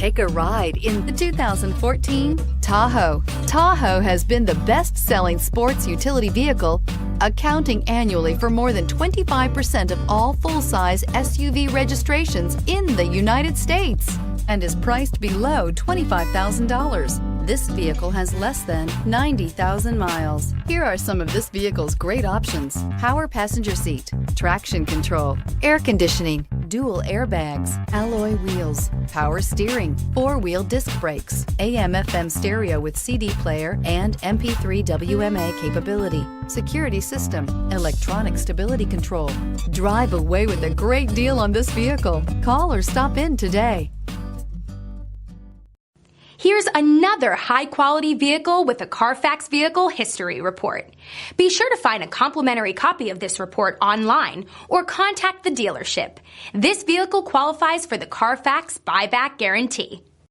Take a ride in the 2014 Tahoe. Tahoe has been the best-selling sports utility vehicle, accounting annually for more than 25% of all full-size SUV registrations in the United States, and is priced below $25,000. This vehicle has less than 90,000 miles. Here are some of this vehicle's great options: power passenger seat, traction control, air conditioning, dual airbags, alloy wheels, power steering, four-wheel disc brakes, AM/FM stereo with CD player and MP3 WMA capability, security system, electronic stability control. Drive away with a great deal on this vehicle. Call or stop in today. Here's another high-quality vehicle with a Carfax Vehicle History Report. Be sure to find a complimentary copy of this report online or contact the dealership. This vehicle qualifies for the Carfax Buyback Guarantee.